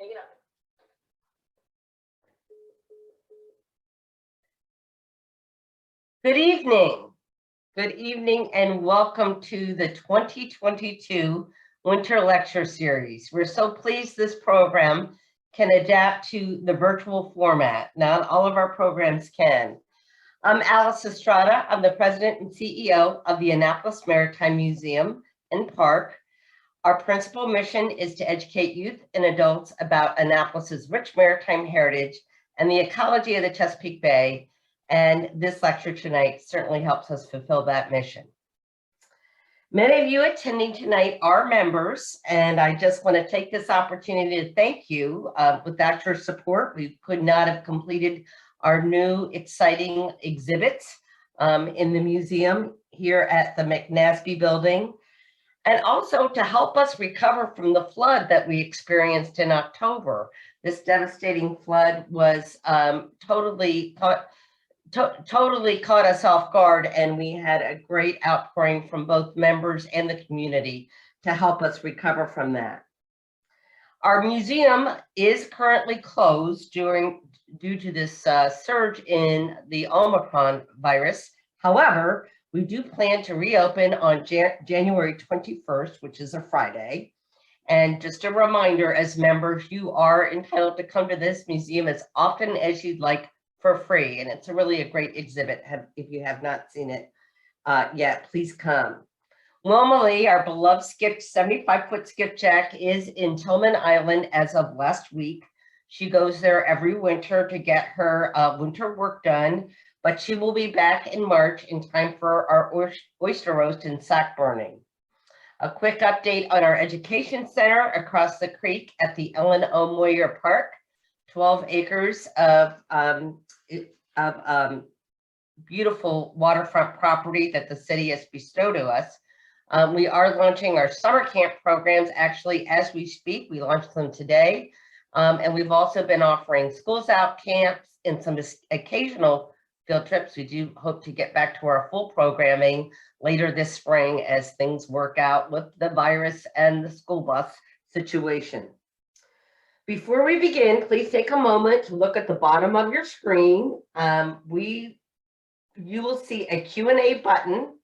Hang it up. Good evening. Good evening and welcome to the 2022 Winter Lecture Series. We're so pleased this program can adapt to the virtual format. Not all of our programs can. I'm Alice Estrada. I'm the President and CEO of the Annapolis Maritime Museum and Park. Our principal mission is to educate youth and adults about Annapolis's rich maritime heritage and the ecology of the Chesapeake Bay. And this lecture tonight certainly helps us fulfill that mission. Many of you attending tonight are members, and I just want to take this opportunity to thank you. Without your support, we could not have completed our new exciting exhibits in the museum here at the Mosby building. And also to help us recover from the flood that we experienced in October. This devastating flood was totally caught us off guard, and we had a great outpouring from both members and the community to help us recover from that. Our museum is currently closed due to this surge in the Omicron virus. However, we do plan to reopen on January 21st, which is a Friday. And just a reminder, as members, you are entitled to come to this museum as often as you'd like for free. And it's really a great exhibit. If you have not seen it yet, please come. Normally, our beloved 75-foot skipjack is in Tillman Island as of last week. She goes there every winter to get her winter work done. But she will be back in March in time for our oyster roast and sack burning. A quick update on our education center across the creek at the Ellen O. Moyer Park, 12 acres of beautiful waterfront property that the city has bestowed to us. We are launching our summer camp programs actually as we speak. We launched them today. And we've also been offering schools out camps and some occasional field trips. We do hope to get back to our full programming later this spring as things work out with the virus and the school bus situation. Before we begin, please take a moment to look at the bottom of your screen. You will see a Q&A button.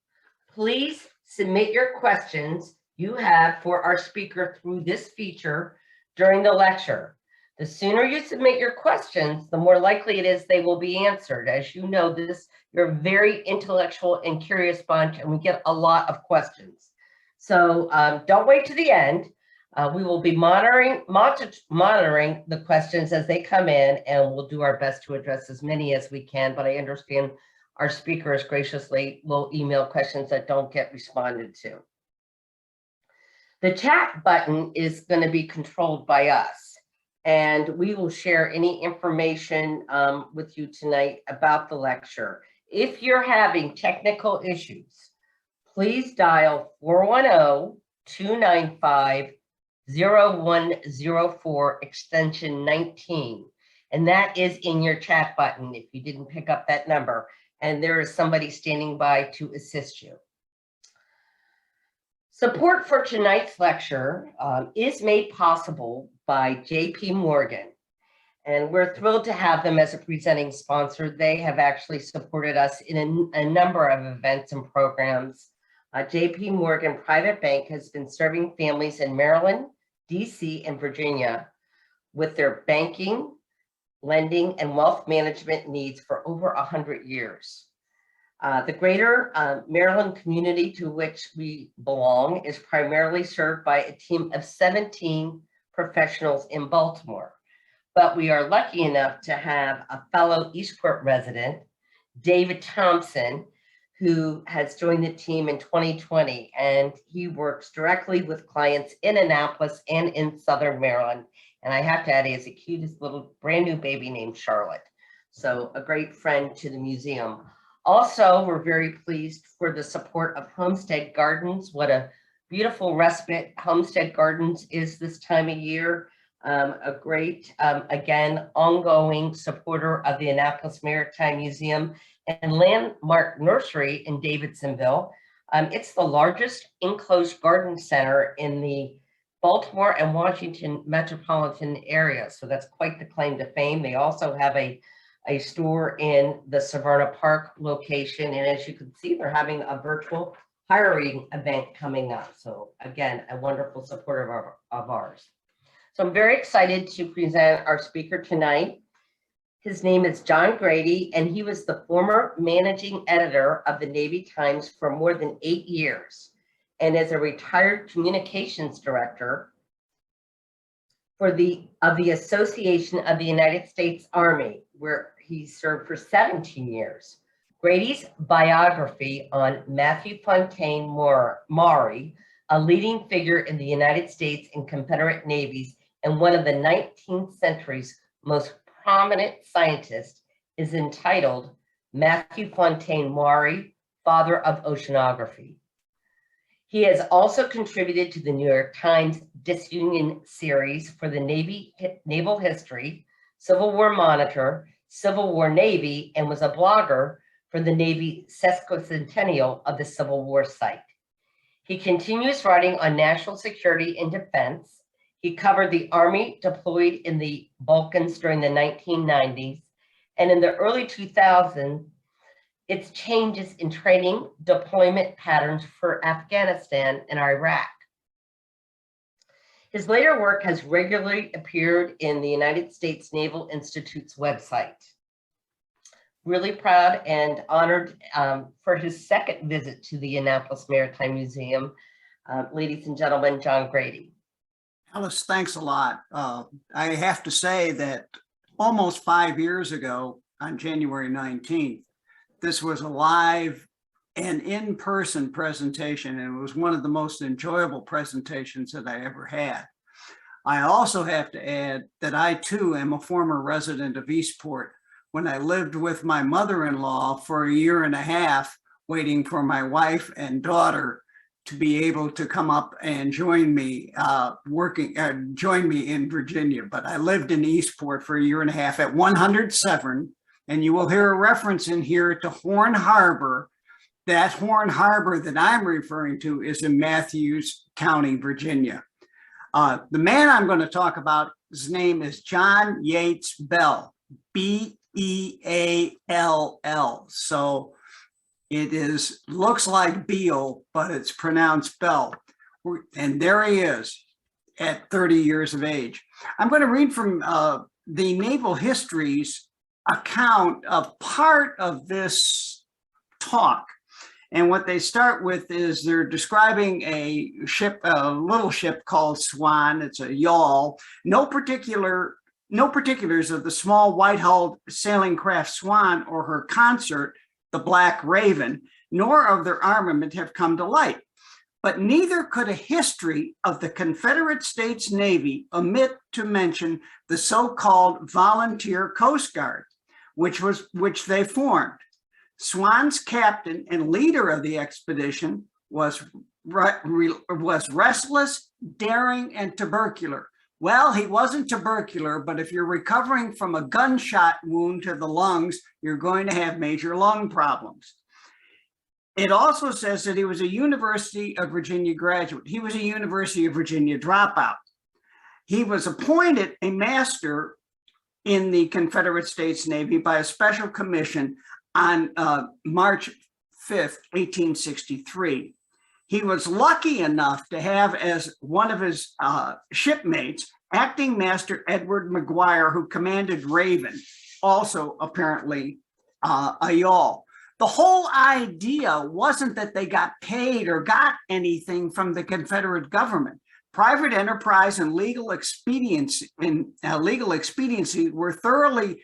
Please submit your questions you have for our speaker through this feature during the lecture. The sooner you submit your questions, the more likely it is they will be answered. As you know, you're a very intellectual and curious bunch, and we get a lot of questions. So don't wait to the end. We will be monitoring the questions as they come in, and we'll do our best to address as many as we can. But I understand our speakers graciously will email questions that don't get responded to. The chat button is going to be controlled by us. And we will share any information with you tonight about the lecture. If you're having technical issues, please dial 410-295-0104 extension 19. And that is in your chat button if you didn't pick up that number. And there is somebody standing by to assist you. Support for tonight's lecture is made possible by J.P. Morgan, and we're thrilled to have them as a presenting sponsor. They have actually supported us in a number of events and programs. J.P. Morgan Private Bank has been serving families in Maryland, D.C., and Virginia with their banking, lending, and wealth management needs for over 100 years. The greater Maryland community to which we belong is primarily served by a team of 17 professionals in Baltimore. But we are lucky enough to have a fellow Eastport resident, David Thompson, who has joined the team in 2020, and he works directly with clients in Annapolis and in Southern Maryland. And I have to add, he has the cutest little brand new baby named Charlotte. So a great friend to the museum. Also, we're very pleased for the support of Homestead Gardens. What a beautiful respite Homestead Gardens is this time of year. A great, again, ongoing supporter of the Annapolis Maritime Museum and Landmark Nursery in Davidsonville. It's the largest enclosed garden center in the Baltimore and Washington metropolitan area. So that's quite the claim to fame. They also have a store in the Severna Park location. And as you can see, they're having a virtual hiring event coming up. So again, a wonderful supporter of ours. So I'm very excited to present our speaker tonight. His name is John Grady, and he was the former managing editor of the Navy Times for more than 8 years, and is a retired communications director of the Association of the United States Army, where he served for 17 years. Grady's biography on Matthew Fontaine Maury, a leading figure in the United States and Confederate navies and one of the 19th century's most prominent scientists, is entitled Matthew Fontaine Maury, Father of Oceanography. He has also contributed to the New York Times Disunion series for the Naval History, Civil War Monitor, Civil War Navy, and was a blogger for the Navy Sesquicentennial of the Civil War site. He continues writing on national security and defense. He covered the Army deployed in the Balkans during the 1990s, and in the early 2000s, its changes in training deployment patterns for Afghanistan and Iraq. His later work has regularly appeared in the United States Naval Institute's website. Really proud and honored for his second visit to the Annapolis Maritime Museum. Ladies and gentlemen, John Grady. Alice, thanks a lot. I have to say that almost 5 years ago, on January 19th, this was a live and in-person presentation, and it was one of the most enjoyable presentations that I ever had. I also have to add that I too am a former resident of Eastport when I lived with my mother-in-law for 1.5 years, waiting for my wife and daughter to be able to come up and join me join me in Virginia. But I lived in Eastport for 1.5 years at 100 Severn, and you will hear a reference in here to Horn Harbor. That Horn Harbor that I'm referring to is in Matthews County, Virginia. The man I'm going to talk about, his name is John Yates Bell, B-E-A-L-L. So it looks like Beall, but it's pronounced Bell. And there he is at 30 years of age. I'm going to read from the Naval History's account of part of this talk. And what they start with is they're describing a ship, a little ship called Swan. It's a yawl. No particulars of the small white-hulled sailing craft Swan or her consort, the Black Raven, nor of their armament have come to light. But neither could a history of the Confederate States Navy omit to mention the so-called Volunteer Coast Guard, which they formed. Swan's captain and leader of the expedition was restless, daring, and tubercular. Well, he wasn't tubercular, but if you're recovering from a gunshot wound to the lungs, you're going to have major lung problems. It also says that he was a University of Virginia graduate. He was a University of Virginia dropout. He was appointed a master in the Confederate States Navy by a special commission on March 5th, 1863. He was lucky enough to have as one of his shipmates, acting master Edward McGuire, who commanded Raven, also apparently a yawl. The whole idea wasn't that they got paid or got anything from the Confederate government. Private enterprise and legal expediency were thoroughly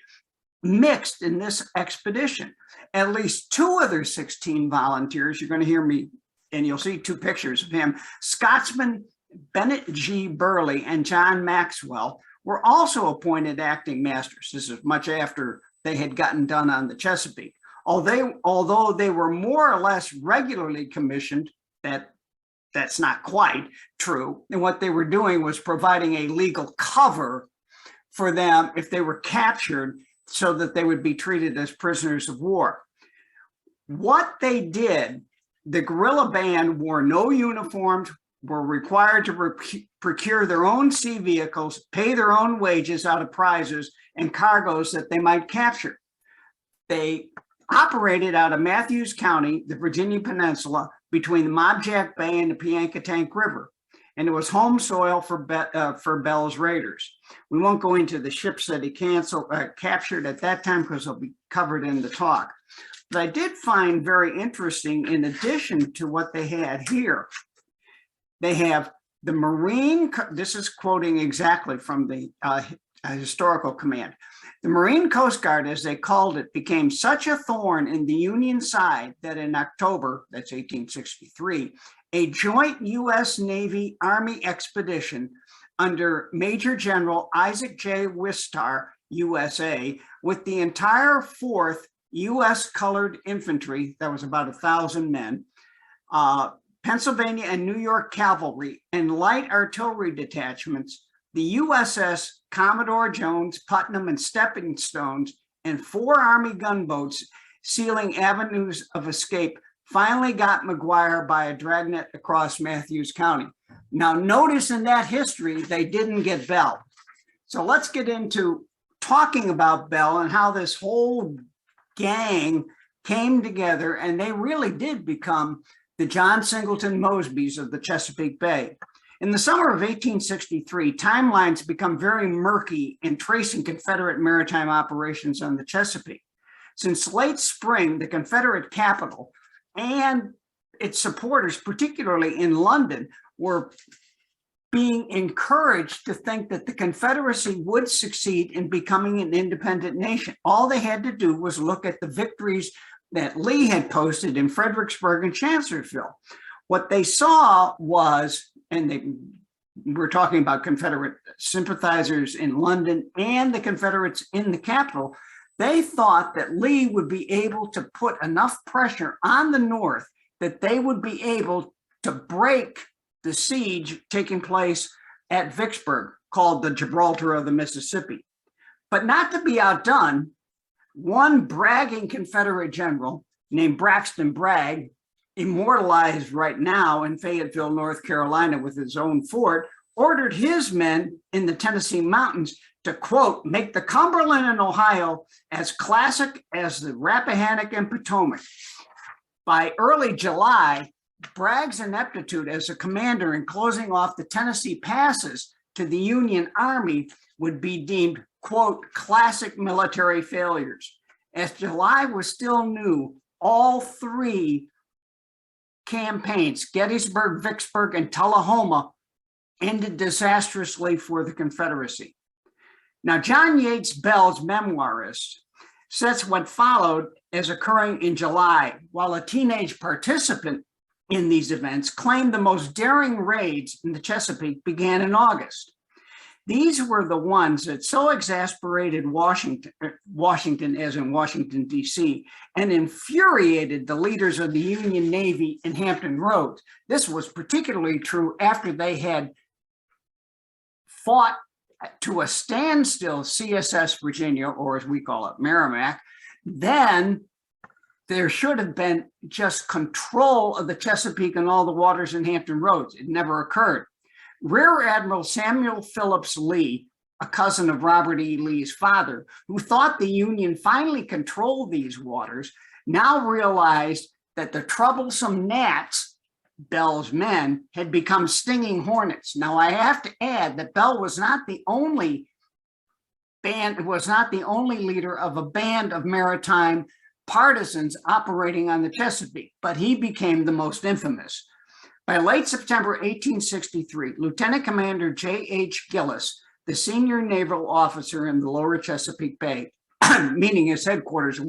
mixed in this expedition. At least 2 of their 16 volunteers, you're going to hear me, and you'll see 2 pictures of him, Scotsman Bennett G. Burley and John Maxwell, were also appointed acting masters. This is much after they had gotten done on the Chesapeake. Although they were more or less regularly commissioned, that's not quite true. And what they were doing was providing a legal cover for them if they were captured, so that they would be treated as prisoners of war. What they did, the guerrilla band wore no uniforms, were required to procure their own sea vehicles, pay their own wages out of prizes and cargoes that they might capture. They operated out of Matthews County, the Virginia Peninsula, between the Mobjack Bay and the Piankatank River. And it was home soil for Bell's raiders. We won't go into the ships that he captured at that time because they'll be covered in the talk. But I did find very interesting, in addition to what they had here, they have the Marine, this is quoting exactly from the historical command. The Marine Coast Guard, as they called it, became such a thorn in the Union side that in October, that's 1863, a joint U.S. Navy Army expedition under Major General Isaac J. Wistar, USA, with the entire 4th U.S. Colored Infantry, that was about 1,000 men, Pennsylvania and New York Cavalry, and light artillery detachments, the USS Commodore Jones, Putnam, and Stepping Stones, and 4 Army gunboats sealing avenues of escape, finally got McGuire by a dragnet across Matthews County. Now, notice in that history, they didn't get Bell. So let's get into talking about Bell and how this whole gang came together, and they really did become the John Singleton Mosbys of the Chesapeake Bay. In the summer of 1863, timelines become very murky in tracing Confederate maritime operations on the Chesapeake. Since late spring, the Confederate capital and its supporters, particularly in London, were being encouraged to think that the Confederacy would succeed in becoming an independent nation. All they had to do was look at the victories that Lee had posted in Fredericksburg and Chancellorsville. What they saw was, and we're talking about Confederate sympathizers in London and the Confederates in the capital, they thought that Lee would be able to put enough pressure on the North that they would be able to break the siege taking place at Vicksburg, called the Gibraltar of the Mississippi. But not to be outdone, one bragging Confederate general named Braxton Bragg, immortalized right now in Fayetteville, North Carolina with his own fort, ordered his men in the Tennessee mountains to, quote, make the Cumberland and Ohio as classic as the Rappahannock and Potomac. By early July, Bragg's ineptitude as a commander in closing off the Tennessee passes to the Union Army would be deemed, quote, classic military failures. As July was still new, all 3 campaigns, Gettysburg, Vicksburg, and Tullahoma, ended disastrously for the Confederacy. Now, John Yates Bell's memoirist sets what followed as occurring in July, while a teenage participant in these events claimed the most daring raids in the Chesapeake began in August. These were the ones that so exasperated Washington as in Washington, D.C., and infuriated the leaders of the Union Navy in Hampton Roads. This was particularly true after they had fought to a standstill CSS Virginia, or as we call it, Merrimack. Then there should have been just control of the Chesapeake and all the waters in Hampton Roads. It never occurred. Rear Admiral Samuel Phillips Lee, a cousin of Robert E. Lee's father, who thought the Union finally controlled these waters, now realized that the troublesome gnats, Bell's men, had become stinging hornets. Now, I have to add that Bell was not the only leader of a band of maritime partisans operating on the Chesapeake, but he became the most infamous. By late September 1863, Lieutenant Commander J.H. Gillis, the senior naval officer in the lower Chesapeake Bay, meaning his headquarters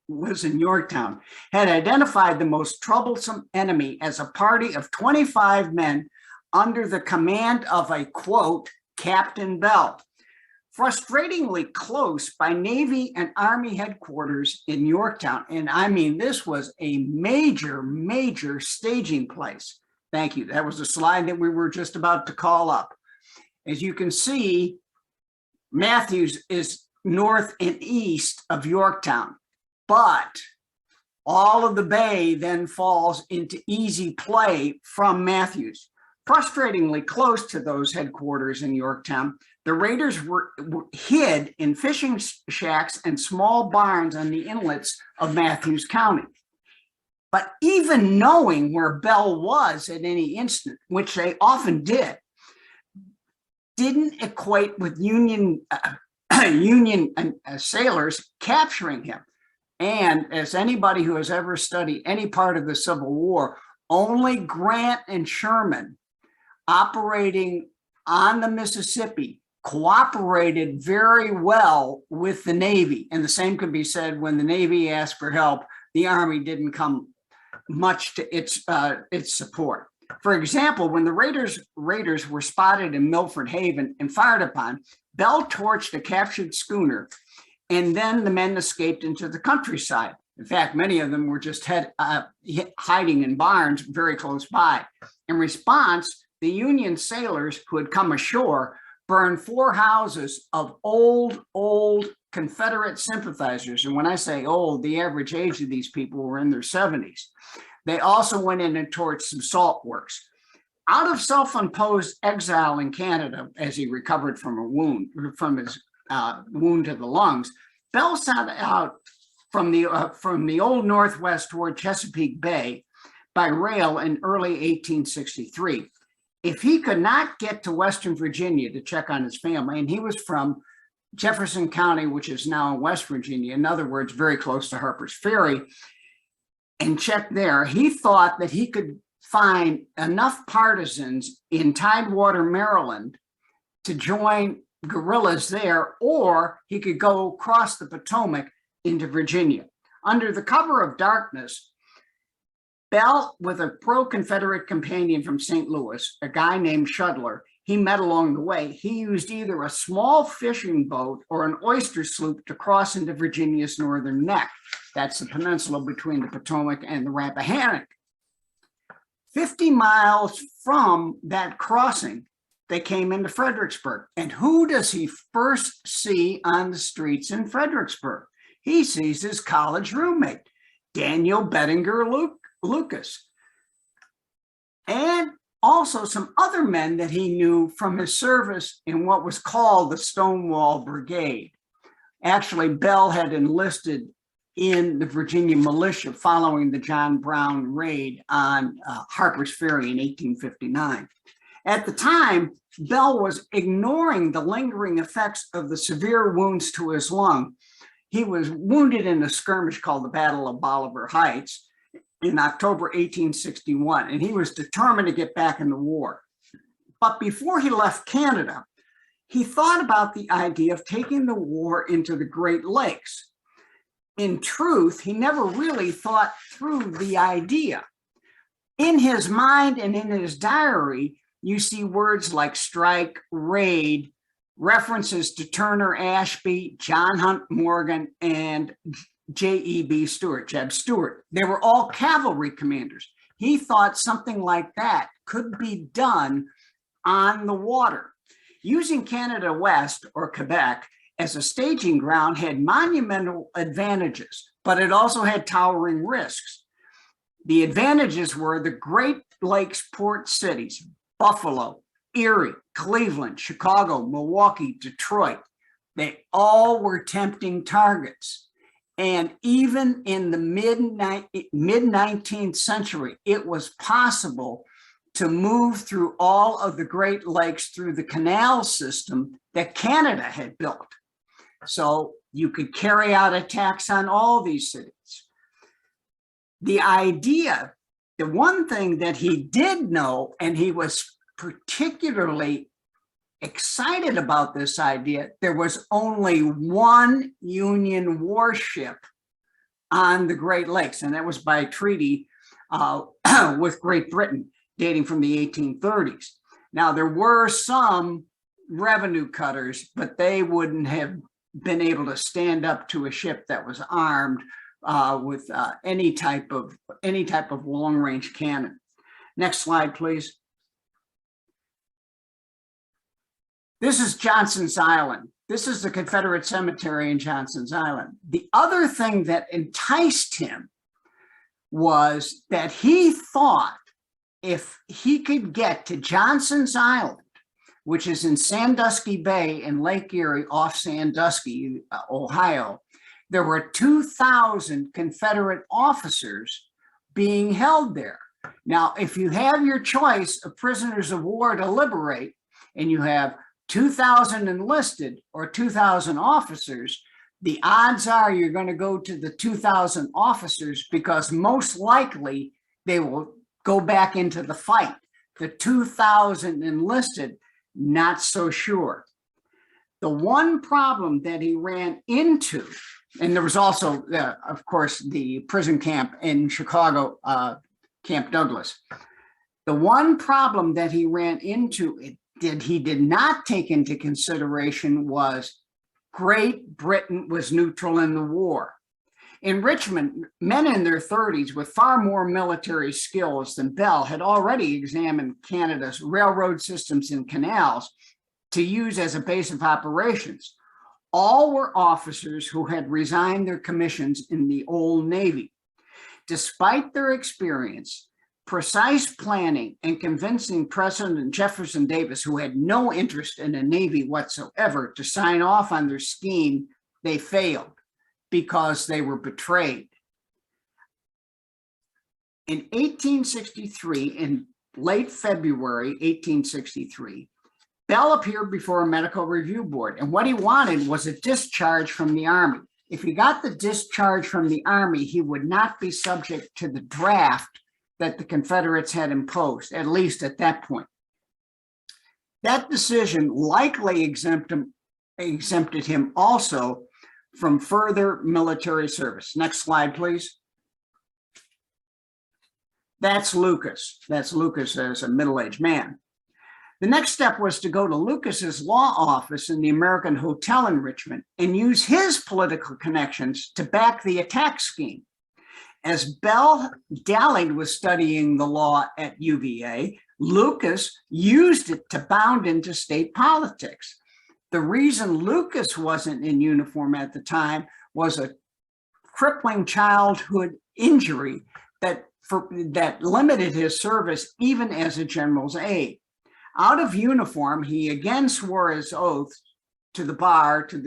was in Yorktown, had identified the most troublesome enemy as a party of 25 men under the command of a, quote, Captain Bell. Frustratingly close by Navy and Army headquarters in Yorktown. And I mean, this was a major, major staging place. Thank you. That was the slide that we were just about to call up. As you can see, Matthews is north and east of Yorktown, but all of the bay then falls into easy play from Matthews. Frustratingly close to those headquarters in Yorktown, the raiders were hid in fishing shacks and small barns on the inlets of Matthews County. But even knowing where Bell was at any instant, which they often didn't equate with Union sailors capturing him. And as anybody who has ever studied any part of the Civil War, only Grant and Sherman, operating on the Mississippi, cooperated very well with the Navy. And the same could be said when the Navy asked for help, the Army didn't come much to its support. For example, when the raiders were spotted in Milford Haven and fired upon, Bell torched a captured schooner, and then the men escaped into the countryside. In fact, many of them were just hiding in barns very close by. In response, the Union sailors who had come ashore burned 4 houses of old Confederate sympathizers. And when I say old, the average age of these people were in their 70s. They also went in and torched some salt works. Out of self-imposed exile in Canada, as he recovered from his wound to the lungs, Bell set out from the old Northwest toward Chesapeake Bay by rail in early 1863. If he could not get to Western Virginia to check on his family, and he was from Jefferson County, which is now in West Virginia, in other words, very close to Harper's Ferry, and check there, he thought that he could find enough partisans in Tidewater, Maryland to join guerrillas there, or he could go across the Potomac into Virginia. Under the cover of darkness, Bell, with a pro-Confederate companion from St. Louis, a guy named Shudler, he met along the way. He used either a small fishing boat or an oyster sloop to cross into Virginia's northern neck. That's the peninsula between the Potomac and the Rappahannock. 50 miles from that crossing, they came into Fredericksburg. And who does he first see on the streets in Fredericksburg? He sees his college roommate, Daniel Bettinger Lucas, and also some other men that he knew from his service in what was called the Stonewall Brigade. Actually, Bell had enlisted in the Virginia militia following the John Brown raid on Harper's Ferry in 1859. At the time, Bell was ignoring the lingering effects of the severe wounds to his lung. He was wounded in a skirmish called the Battle of Bolivar Heights in October 1861, and he was determined to get back in the war. But before he left Canada, he thought about the idea of taking the war into the Great Lakes. In truth, he never really thought through the idea. In his mind and in his diary, you see words like strike, raid, references to Turner Ashby, John Hunt Morgan, and J.E.B. Stuart, Jeb Stuart. They were all cavalry commanders. He thought something like that could be done on the water. Using Canada West, or Quebec, as a staging ground had monumental advantages, but it also had towering risks. The advantages were the Great Lakes port cities, Buffalo, Erie, Cleveland, Chicago, Milwaukee, Detroit. They all were tempting targets. And even in the mid-19th century, it was possible to move through all of the Great Lakes through the canal system that Canada had built. So you could carry out attacks on all these cities. The idea, the one thing that he did know, and he was particularly excited about this idea, there was only one Union warship on the Great Lakes, and that was by treaty with Great Britain, dating from the 1830s. Now, there were some revenue cutters, but they wouldn't have been able to stand up to a ship that was armed with any type of long-range cannon. Next slide, please. This is Johnson's Island. This is the Confederate cemetery in Johnson's Island. The other thing that enticed him was that he thought if he could get to Johnson's Island, which is in Sandusky Bay in Lake Erie off Sandusky, Ohio, there were 2,000 Confederate officers being held there. Now, if you have your choice of prisoners of war to liberate, and you have 2,000 enlisted or 2,000 officers, the odds are you're going to go to the 2,000 officers because most likely they will go back into the fight. The 2,000 enlisted, not so sure. The one problem that he ran into, and there was also, of course, the prison camp in Chicago, Camp Douglas. The one problem that he ran into he did not take into consideration was Great Britain was neutral in the war. In Richmond, men in their 30s with far more military skills than Bell had already examined Canada's railroad systems and canals to use as a base of operations. All were officers who had resigned their commissions in the Old Navy. Despite their experience, precise planning, and convincing President Jefferson Davis, who had no interest in a Navy whatsoever, to sign off on their scheme, they failed because they were betrayed. In 1863, in late February 1863, Bell appeared before a medical review board, and what he wanted was a discharge from the Army. If he got the discharge from the Army, he would not be subject to the draft that the Confederates had imposed, at least at that point. That decision likely exempted him also from further military service. Next slide, please. That's Lucas. That's Lucas as a middle-aged man. The next step was to go to Lucas's law office in the American Hotel in Richmond and use his political connections to back the attack scheme. As Bell dallied with studying the law at UVA, Lucas used it to bound into state politics. The reason Lucas wasn't in uniform at the time was a crippling childhood injury that limited his service even as a general's aide. Out of uniform, he again swore his oath to the bar, to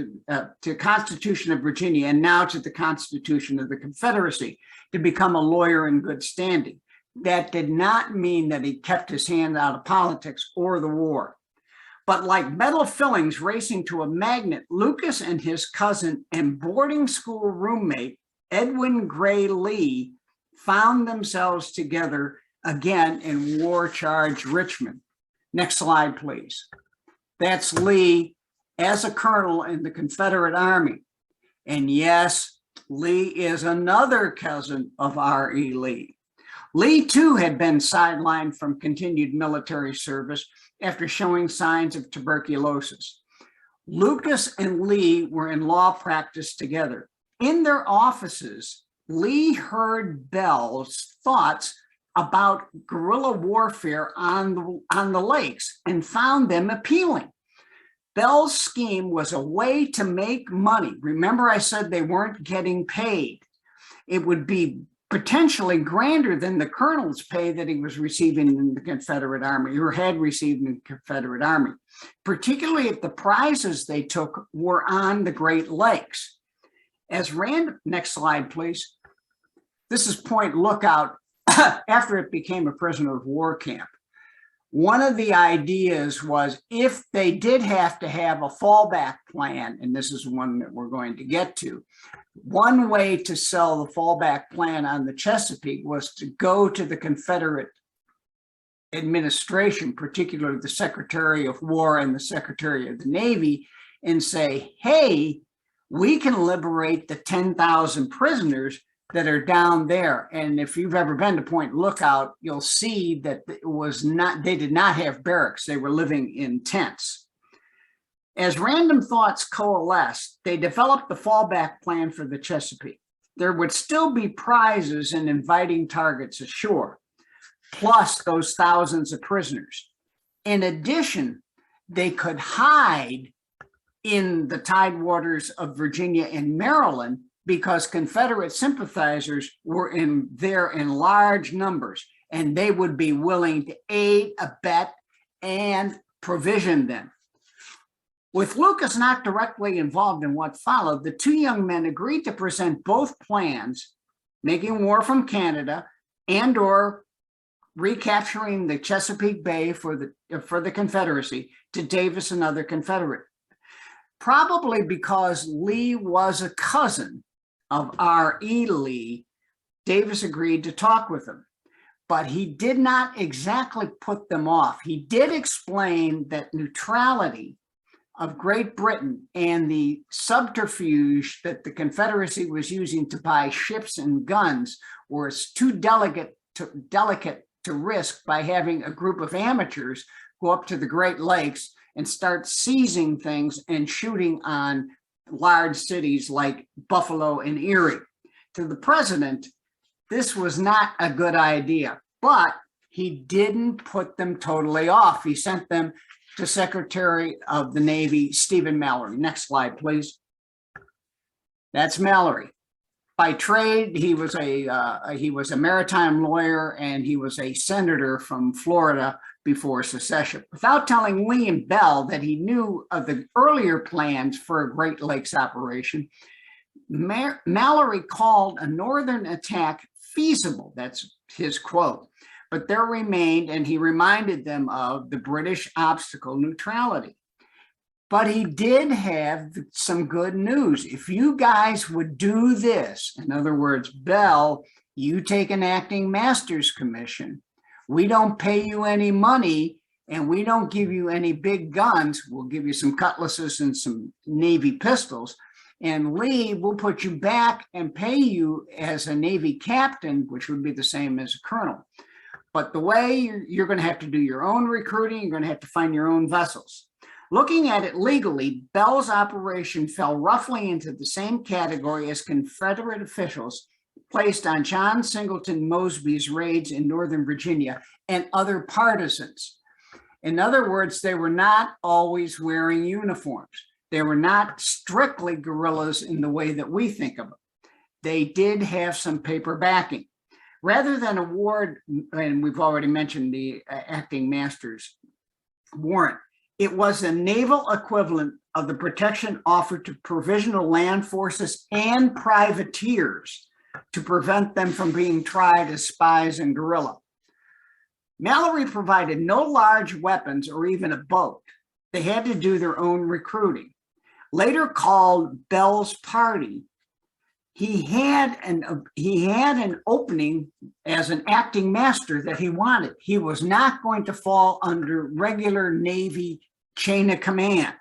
the Constitution of Virginia, and now to the Constitution of the Confederacy, to become a lawyer in good standing. That did not mean that he kept his hand out of politics or the war. But like metal fillings racing to a magnet, Lucas and his cousin and boarding school roommate, Edwin Gray Lee, found themselves together again in war-charged Richmond. Next slide, please. That's Lee as a colonel in the Confederate Army. And yes, Lee is another cousin of R.E. Lee. Lee, too, had been sidelined from continued military service after showing signs of tuberculosis. Lucas and Lee were in law practice together. In their offices, Lee heard Bell's thoughts about guerrilla warfare on the lakes and found them appealing. Bell's scheme was a way to make money. Remember, I said they weren't getting paid. It would be potentially grander than the colonel's pay that he was receiving in the Confederate Army, or had received in the Confederate Army, particularly if the prizes they took were on the Great Lakes. Next slide, please. This is Point Lookout after it became a prisoner of war camp. One of the ideas was, if they did have to have a fallback plan, and this is one that we're going to get to, one way to sell the fallback plan on the Chesapeake was to go to the Confederate administration, particularly the Secretary of War and the Secretary of the Navy, and say, hey, we can liberate the 10,000 prisoners that are down there. And if you've ever been to Point Lookout, you'll see that they did not have barracks. They were living in tents. As random thoughts coalesced, they developed the fallback plan for the Chesapeake. There would still be prizes and inviting targets ashore, plus those thousands of prisoners. In addition, they could hide in the tidewaters of Virginia and Maryland because Confederate sympathizers were there in large numbers, and they would be willing to aid, abet, and provision them. With Lucas not directly involved in what followed, the two young men agreed to present both plans, making war from Canada and or recapturing the Chesapeake Bay for the Confederacy, to Davis and other Confederate. Probably because Lee was a cousin of R.E. Lee, Davis agreed to talk with him, but he did not exactly put them off. He did explain that neutrality of Great Britain and the subterfuge that the Confederacy was using to buy ships and guns was too delicate to risk by having a group of amateurs go up to the Great Lakes and start seizing things and shooting on large cities like Buffalo and Erie. To the president, this was not a good idea, but he didn't put them totally off. He sent them to Secretary of the Navy, Stephen Mallory. Next slide, please. That's Mallory. By trade, he was a maritime lawyer, and he was a senator from Florida before secession. Without telling Lee and Bell that he knew of the earlier plans for a Great Lakes operation, Mallory called a northern attack feasible. That's his quote. But there remained, and he reminded them of the British obstacle, neutrality. But he did have some good news. If you guys would do this, in other words, Bell, you take an acting master's commission, we don't pay you any money, and we don't give you any big guns. We'll give you some cutlasses and some Navy pistols. And Lee will put you back and pay you as a Navy captain, which would be the same as a colonel. But the way you're going to have to do your own recruiting, you're going to have to find your own vessels. Looking at it legally, Bell's operation fell roughly into the same category as Confederate officials placed on John Singleton Mosby's raids in Northern Virginia and other partisans. In other words, they were not always wearing uniforms. They were not strictly guerrillas in the way that we think of them. They did have some paper backing. Rather than award, and we've already mentioned the acting master's warrant, it was a naval equivalent of the protection offered to provisional land forces and privateers to prevent them from being tried as spies and guerrilla. Mallory provided no large weapons or even a boat. They had to do their own recruiting. Later called Bell's party, he had an opening as an acting master that he wanted. He was not going to fall under regular Navy chain of command.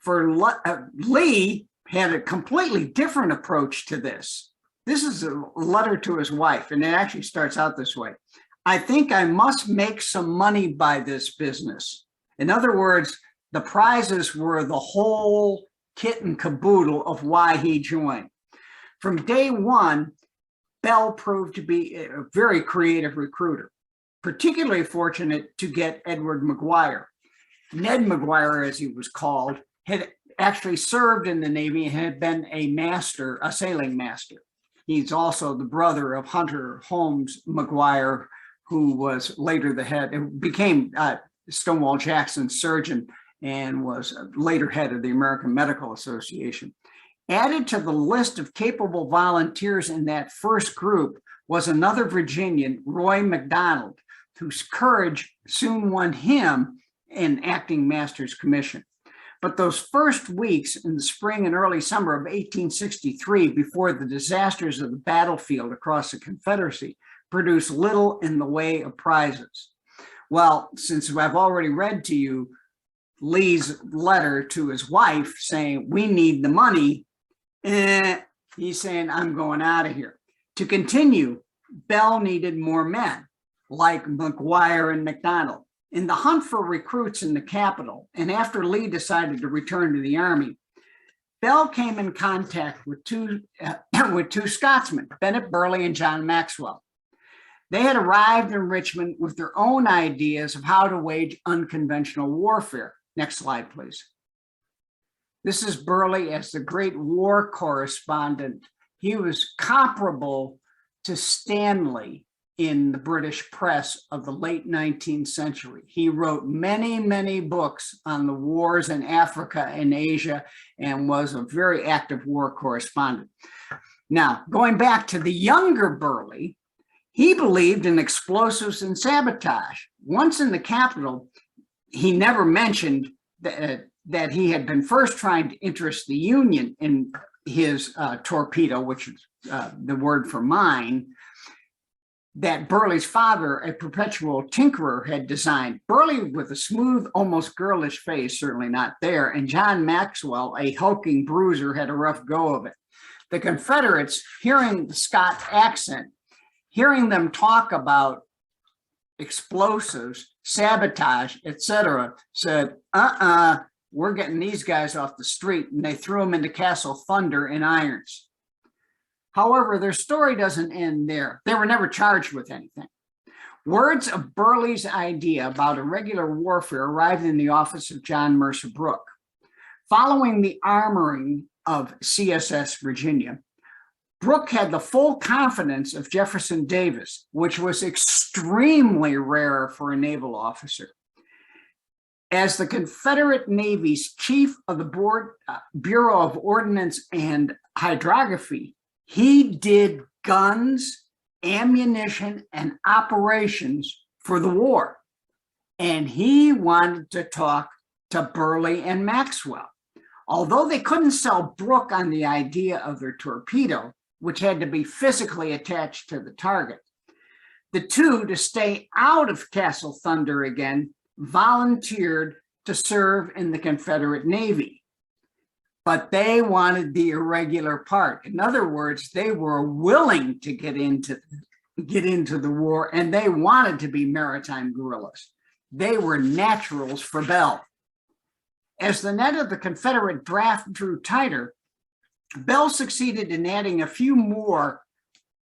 Lee had a completely different approach to this. This is a letter to his wife, and it actually starts out this way. I think I must make some money by this business. In other words, the prizes were the whole kit and caboodle of why he joined. From day one, Bell proved to be a very creative recruiter, particularly fortunate to get Edward McGuire. Ned McGuire, as he was called, had actually served in the Navy and had been a sailing master. He's also the brother of Hunter Holmes McGuire, who was later the head, became Stonewall Jackson's surgeon and was later head of the American Medical Association. Added to the list of capable volunteers in that first group was another Virginian, Roy McDonald, whose courage soon won him an acting master's commission. But those first weeks in the spring and early summer of 1863, before the disasters of the battlefield across the Confederacy, produced little in the way of prizes. Well, since I've already read to you Lee's letter to his wife saying, we need the money, he's saying, I'm going out of here. To continue, Bell needed more men like McGuire and McDonald. In the hunt for recruits in the capital, and after Lee decided to return to the Army, Bell came in contact with two Scotsmen, Bennett Burley and John Maxwell. They had arrived in Richmond with their own ideas of how to wage unconventional warfare. Next slide, please. This is Burley as the great war correspondent. He was comparable to Stanley in the British press of the late 19th century. He wrote many, many books on the wars in Africa and Asia and was a very active war correspondent. Now, going back to the younger Burley, he believed in explosives and sabotage. Once in the capital, he never mentioned that he had been first trying to interest the Union in his torpedo, which is the word for mine, that Burley's father, a perpetual tinkerer, had designed. Burley, with a smooth, almost girlish face, certainly not there, and John Maxwell, a hulking bruiser, had a rough go of it. The Confederates, hearing the Scott accent, hearing them talk about explosives, sabotage, etc., said, we're getting these guys off the street, and they threw them into Castle Thunder in irons. However, their story doesn't end there. They were never charged with anything. Words of Burley's idea about irregular warfare arrived in the office of John Mercer Brooke. Following the armoring of CSS Virginia, Brooke had the full confidence of Jefferson Davis, which was extremely rare for a naval officer. As the Confederate Navy's chief of the Bureau of Ordnance and Hydrography, he did guns, ammunition, and operations for the war. And he wanted to talk to Burley and Maxwell. Although they couldn't sell Brooke on the idea of their torpedo, which had to be physically attached to the target, the two, to stay out of Castle Thunder again, volunteered to serve in the Confederate Navy. But they wanted the irregular part. In other words, they were willing to get into the war, and they wanted to be maritime guerrillas. They were naturals for Bell. As the net of the Confederate draft drew tighter, Bell succeeded in adding a few more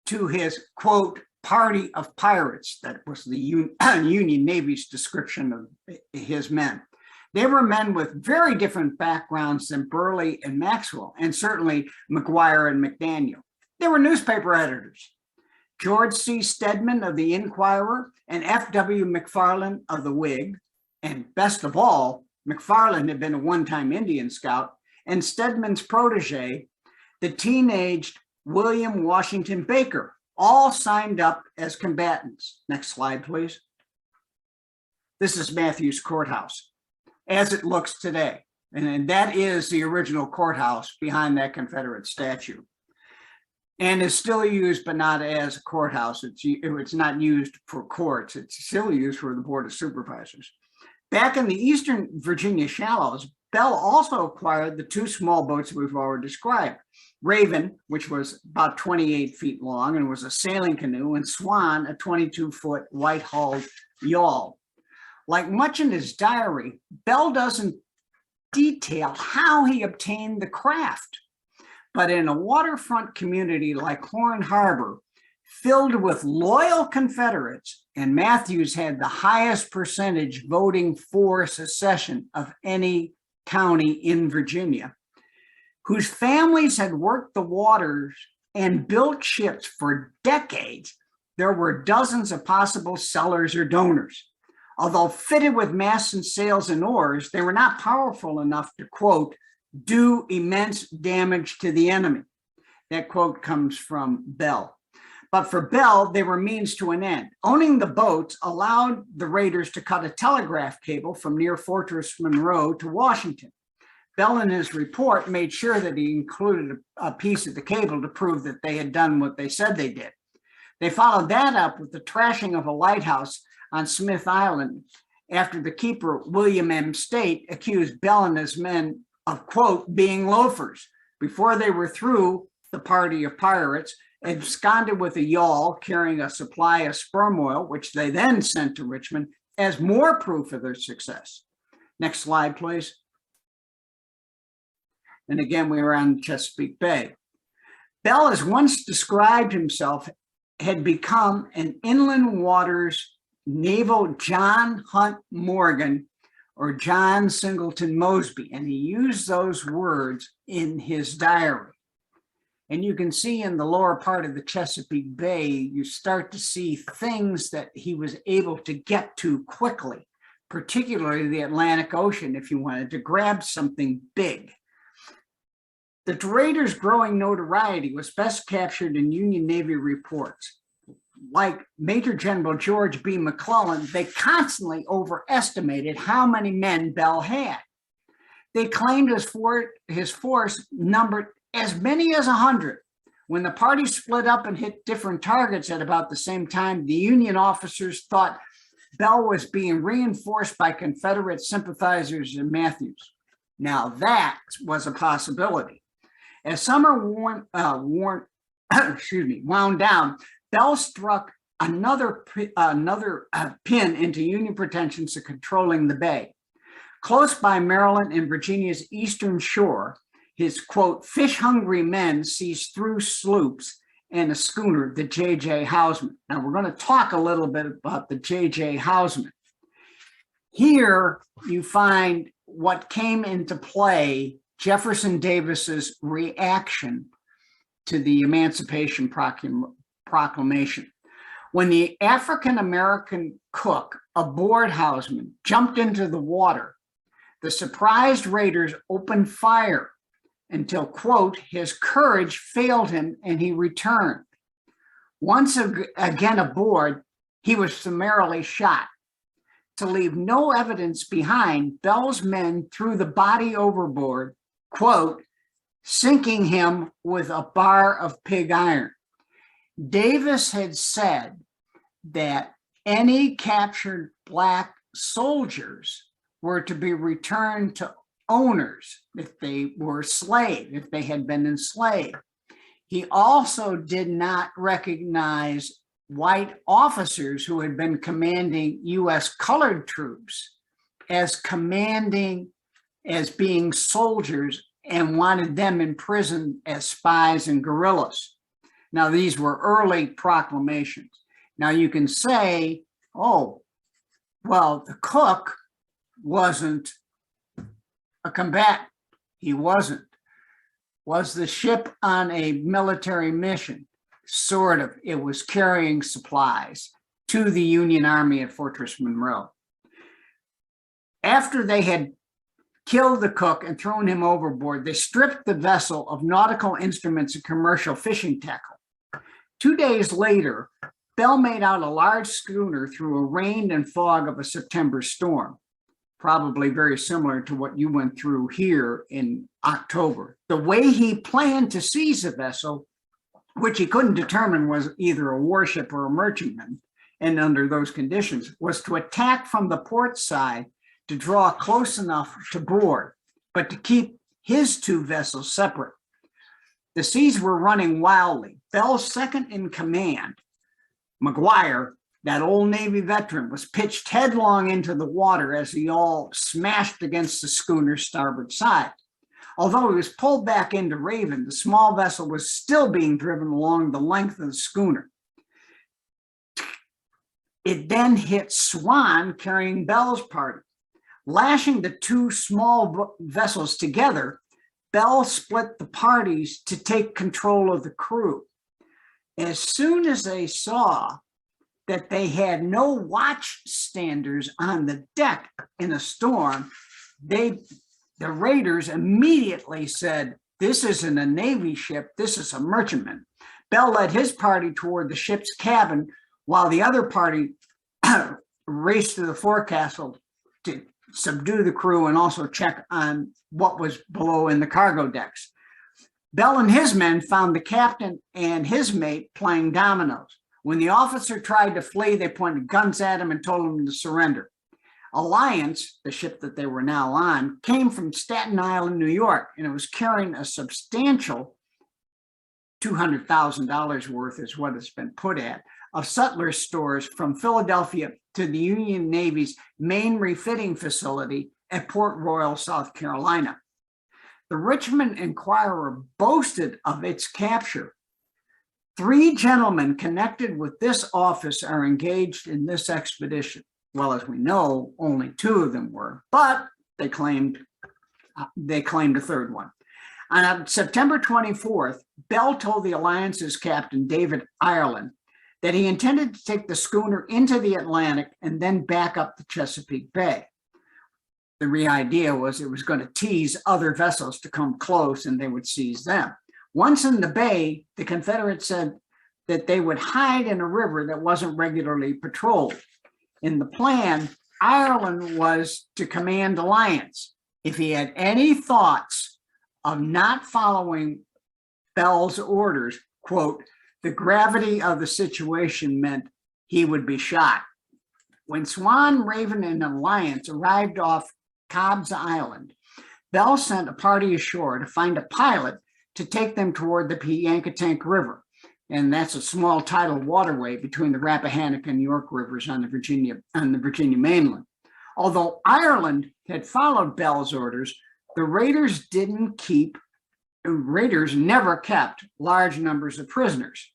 to his, quote, party of pirates. That was the Union Navy's description of his men. They were men with very different backgrounds than Burley and Maxwell, and certainly McGuire and McDaniel. They were newspaper editors. George C. Stedman of the Inquirer and F.W. McFarland of the Whig, and best of all, McFarland had been a one-time Indian scout, and Stedman's protege, the teenaged William Washington Baker, all signed up as combatants. Next slide, please. This is Matthews Courthouse as it looks today. And that is the original courthouse behind that Confederate statue. And is still used, but not as a courthouse. It's not used for courts. It's still used for the Board of Supervisors. Back in the Eastern Virginia shallows, Bell also acquired the two small boats we've already described. Raven, which was about 28 feet long and was a sailing canoe, and Swan, a 22-foot white-hulled yawl. Like much in his diary, Bell doesn't detail how he obtained the craft, but in a waterfront community like Horn Harbor, filled with loyal Confederates, and Matthews had the highest percentage voting for secession of any county in Virginia, whose families had worked the waters and built ships for decades, there were dozens of possible sellers or donors. Although fitted with masts and sails and oars, they were not powerful enough to, quote, do immense damage to the enemy. That quote comes from Bell. But for Bell, they were means to an end. Owning the boats allowed the raiders to cut a telegraph cable from near Fortress Monroe to Washington. Bell, in his report, made sure that he included a piece of the cable to prove that they had done what they said they did. They followed that up with the trashing of a lighthouse on Smith Island after the keeper, William M. State, accused Bell and his men of, quote, being loafers. Before they were through, the party of pirates absconded with a yawl carrying a supply of sperm oil, which they then sent to Richmond as more proof of their success. Next slide, please. And again, we were on Chesapeake Bay. Bell, as once described himself, had become an inland waters naval John Hunt Morgan or John Singleton Mosby, and he used those words in his diary. And you can see in the lower part of the Chesapeake Bay, you start to see things that he was able to get to quickly, particularly the Atlantic Ocean, if you wanted to grab something big. The raiders' growing notoriety was best captured in Union Navy reports. Like Major General George B. McClellan, they constantly overestimated how many men Bell had. They claimed his force numbered as many as 100. When the party split up and hit different targets at about the same time, the Union officers thought Bell was being reinforced by Confederate sympathizers in Matthews. Now that was a possibility. As summer wound down, Bell struck another pin into Union pretensions of controlling the bay. Close by Maryland and Virginia's eastern shore, his, quote, fish-hungry men seized through sloops and a schooner, the J.J. Houseman. Now, we're going to talk a little bit about the J.J. Houseman. Here, you find what came into play, Jefferson Davis's reaction to the Emancipation Proclamation. When the African-American cook aboard Houseman jumped into the water, the surprised raiders opened fire until, quote, his courage failed him and he returned. Once again aboard, he was summarily shot. To leave no evidence behind, Bell's men threw the body overboard, quote, sinking him with a bar of pig iron. Davis had said that any captured Black soldiers were to be returned to owners if they were slaves, if they had been enslaved. He also did not recognize white officers who had been commanding U.S. colored troops as being soldiers and wanted them imprisoned as spies and guerrillas. Now, these were early proclamations. Now, you can say, oh, well, the cook wasn't a combatant. He wasn't. Was the ship on a military mission? Sort of. It was carrying supplies to the Union Army at Fortress Monroe. After they had killed the cook and thrown him overboard, they stripped the vessel of nautical instruments and commercial fishing tackle. 2 days later, Bell made out a large schooner through a rain and fog of a September storm, probably very similar to what you went through here in October. The way he planned to seize the vessel, which he couldn't determine was either a warship or a merchantman, and under those conditions, was to attack from the port side to draw close enough to board, but to keep his two vessels separate. The seas were running wildly. Bell's second in command, McGuire, that old Navy veteran, was pitched headlong into the water as he all smashed against the schooner's starboard side. Although he was pulled back into Raven, the small vessel was still being driven along the length of the schooner. It then hit Swan, carrying Bell's party. Lashing the two small vessels together, Bell split the parties to take control of the crew. As soon as they saw that they had no watchstanders on the deck in a storm, the raiders immediately said, "This isn't a Navy ship, this is a merchantman." Bell led his party toward the ship's cabin while the other party raced to the forecastle to subdue the crew and also check on what was below in the cargo decks. Bell and his men found the captain and his mate playing dominoes. When the officer tried to flee, they pointed guns at him and told him to surrender. Alliance, the ship that they were now on, came from Staten Island, New York, and it was carrying a substantial $200,000 worth is what it's been put at, of sutler stores from Philadelphia to the Union Navy's main refitting facility at Port Royal, South Carolina. The Richmond Enquirer boasted of its capture. 3 gentlemen connected with this office are engaged in this expedition. Well, as we know, only 2 of them were, but they claimed a third one. On September 24th, Bell told the Alliance's captain, David Ireland, that he intended to take the schooner into the Atlantic and then back up the Chesapeake Bay. The idea was it was going to tease other vessels to come close and they would seize them. Once in the bay, the Confederates said that they would hide in a river that wasn't regularly patrolled. In the plan, Ireland was to command Alliance. If he had any thoughts of not following Bell's orders, quote, the gravity of the situation meant he would be shot. When Swan, Raven, and Alliance arrived off Cobb's Island, Bell sent a party ashore to find a pilot to take them toward the Piankatank River. And that's a small tidal waterway between the Rappahannock and York rivers on the Virginia mainland. Although Ireland had followed Bell's orders, the raiders never kept large numbers of prisoners.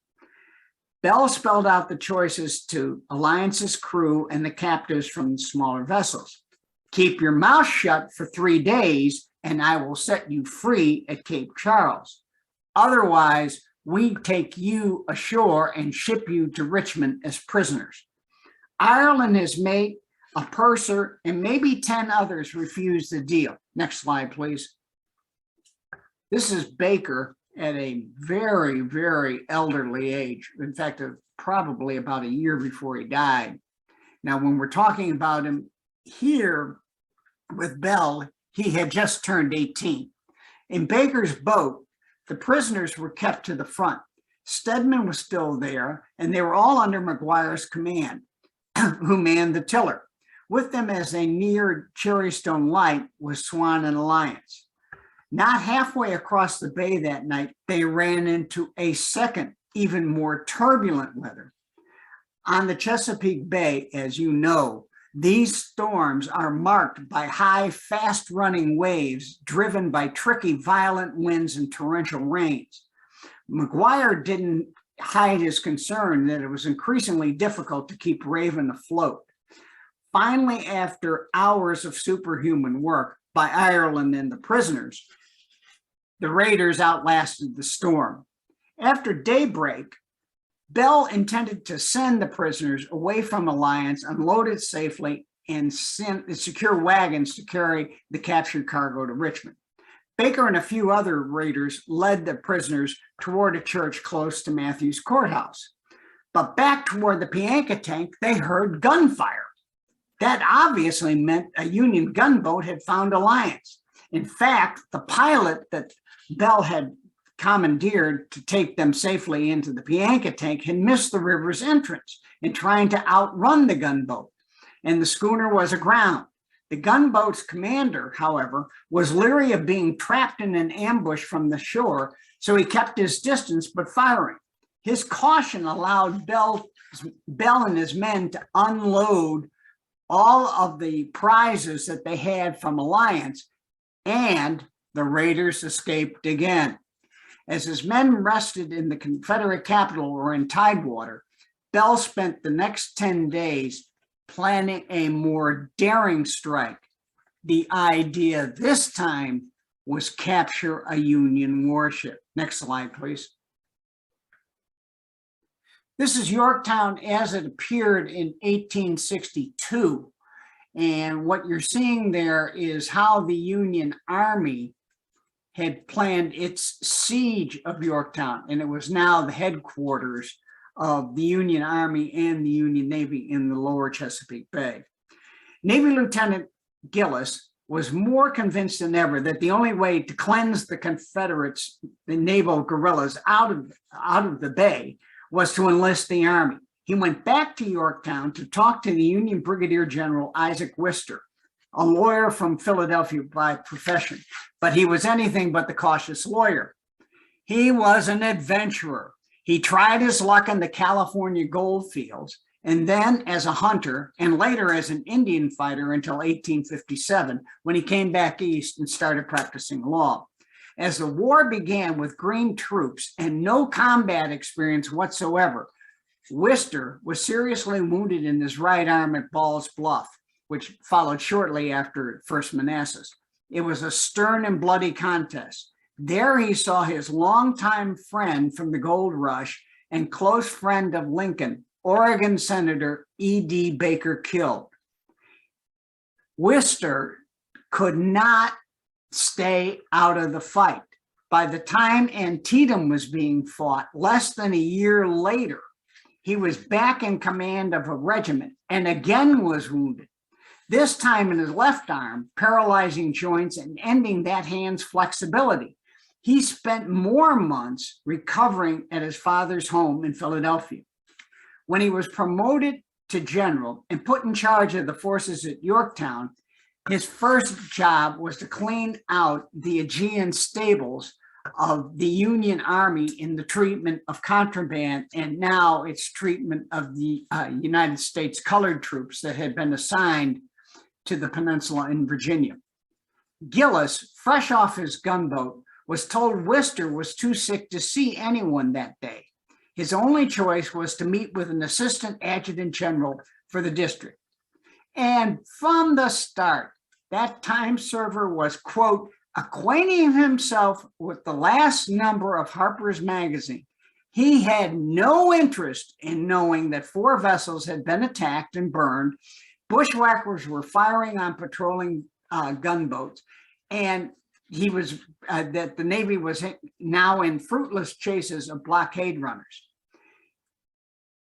Bell spelled out the choices to Alliance's crew and the captives from the smaller vessels. Keep your mouth shut for 3 days, and I will set you free at Cape Charles. Otherwise, we take you ashore and ship you to Richmond as prisoners. Ireland, his mate, a purser, and maybe 10 others refused the deal. Next slide, please. This is Baker at a very, very elderly age. In fact, probably about a year before he died. Now, when we're talking about him here with Bell, he had just turned 18. In Baker's boat, the prisoners were kept to the front. Stedman was still there, and they were all under McGuire's command, who manned the tiller. With them as they neared Cherrystone Light was Swan and Alliance. Not halfway across the bay that night, they ran into a second, even more turbulent weather. On the Chesapeake Bay, as you know, these storms are marked by high, fast-running waves driven by tricky, violent winds and torrential rains. McGuire didn't hide his concern that it was increasingly difficult to keep Raven afloat. Finally, after hours of superhuman work by Ireland and the prisoners, the raiders outlasted the storm. After daybreak, Bell intended to send the prisoners away from Alliance, unload it safely, and secure wagons to carry the captured cargo to Richmond. Baker and a few other raiders led the prisoners toward a church close to Matthews Courthouse. But back toward the Piankatank, they heard gunfire. That obviously meant a Union gunboat had found Alliance. In fact, the pilot that Bell had commandeered to take them safely into the Piankatank had missed the river's entrance in trying to outrun the gunboat, and the schooner was aground. The gunboat's commander, however, was leery of being trapped in an ambush from the shore, so he kept his distance but firing. His caution allowed Bell and his men to unload all of the prizes that they had from Alliance, and the raiders escaped again. As his men rested in the Confederate capital or in Tidewater, Bell spent the next 10 days planning a more daring strike. The idea this time was capture a Union warship. Next slide, please. This is Yorktown as it appeared in 1862. And what you're seeing there is how the Union Army had planned its siege of Yorktown, and it was now the headquarters of the Union Army and the Union Navy in the lower Chesapeake Bay. Navy Lieutenant Gillis was more convinced than ever that the only way to cleanse the Confederates, the naval guerrillas, out of the bay was to enlist the Army. He went back to Yorktown to talk to the Union Brigadier General Isaac Wister, a lawyer from Philadelphia by profession, but he was anything but the cautious lawyer. He was an adventurer. He tried his luck in the California gold fields, and then as a hunter, and later as an Indian fighter until 1857, when he came back east and started practicing law. As the war began with green troops and no combat experience whatsoever, Wister was seriously wounded in his right arm at Ball's Bluff, which followed shortly after First Manassas. It was a stern and bloody contest. There he saw his longtime friend from the gold rush and close friend of Lincoln, Oregon Senator E.D. Baker, killed. Worcester could not stay out of the fight. By the time Antietam was being fought, less than a year later, he was back in command of a regiment and again was wounded, this time in his left arm, paralyzing joints and ending that hand's flexibility. He spent more months recovering at his father's home in Philadelphia. When he was promoted to general and put in charge of the forces at Yorktown, his first job was to clean out the Aegean stables of the Union Army in the treatment of contraband, and now its treatment of the United States colored troops that had been assigned to the peninsula in Virginia. Gillis, fresh off his gunboat, was told Worcester was too sick to see anyone that day. His only choice was to meet with an assistant adjutant general for the district. And from the start, that time server was, quote, acquainting himself with the last number of Harper's Magazine. He had no interest in knowing that 4 vessels had been attacked and burned, bushwhackers were firing on patrolling gunboats, and he was that the Navy was now in fruitless chases of blockade runners.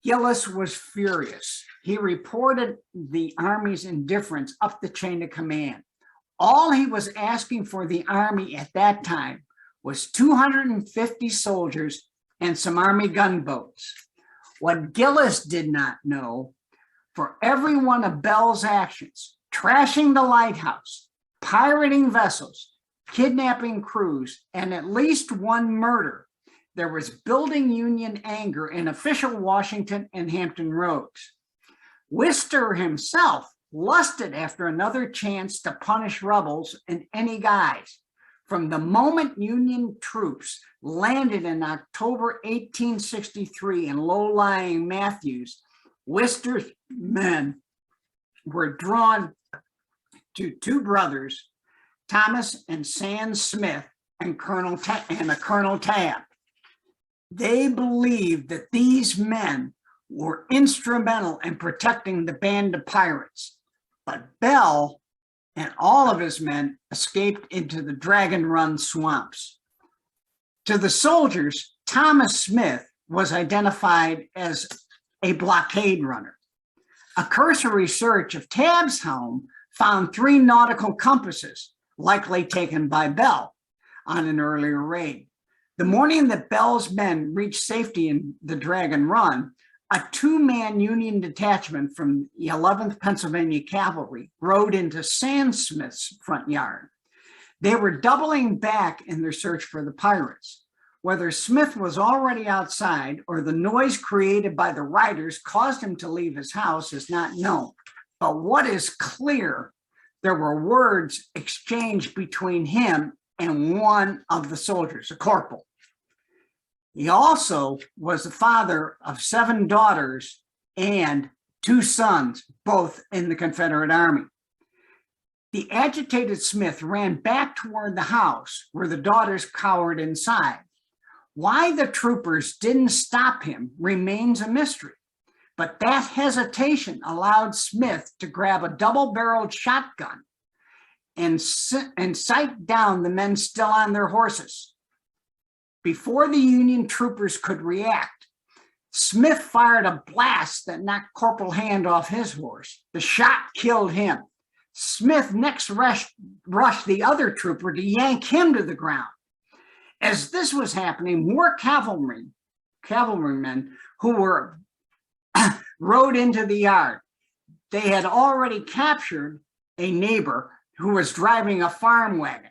Gillis was furious. He reported the Army's indifference up the chain of command. All he was asking for the Army at that time was 250 soldiers and some Army gunboats. What Gillis did not know, for every one of Bell's actions, trashing the lighthouse, pirating vessels, kidnapping crews, and at least one murder, there was building Union anger in official Washington and Hampton Roads. Worcester himself lusted after another chance to punish rebels in any guise. From the moment Union troops landed in October 1863 in low-lying Matthews, Worcester's men were drawn to 2 brothers, Thomas and Sands Smith, and a Colonel Tabb. They believed that these men were instrumental in protecting the band of pirates, but Bell and all of his men escaped into the Dragon Run swamps. To the soldiers, Thomas Smith was identified as a blockade runner. A cursory search of Tabb's home found 3 nautical compasses, likely taken by Bell on an earlier raid. The morning that Bell's men reached safety in the Dragon Run, a 2-man Union detachment from the 11th Pennsylvania Cavalry rode into Sands Smith's front yard. They were doubling back in their search for the pirates. Whether Smith was already outside or the noise created by the riders caused him to leave his house is not known. But what is clear, there were words exchanged between him and one of the soldiers, a corporal. He also was the father of 7 daughters and 2 sons, both in the Confederate Army. The agitated Smith ran back toward the house where the daughters cowered inside. Why the troopers didn't stop him remains a mystery, but that hesitation allowed Smith to grab a double-barreled shotgun and sight down the men still on their horses. Before the Union troopers could react, Smith fired a blast that knocked Corporal Hand off his horse. The shot killed him. Smith next rushed the other trooper to yank him to the ground. As this was happening, more cavalrymen who were rode into the yard. They had already captured a neighbor who was driving a farm wagon.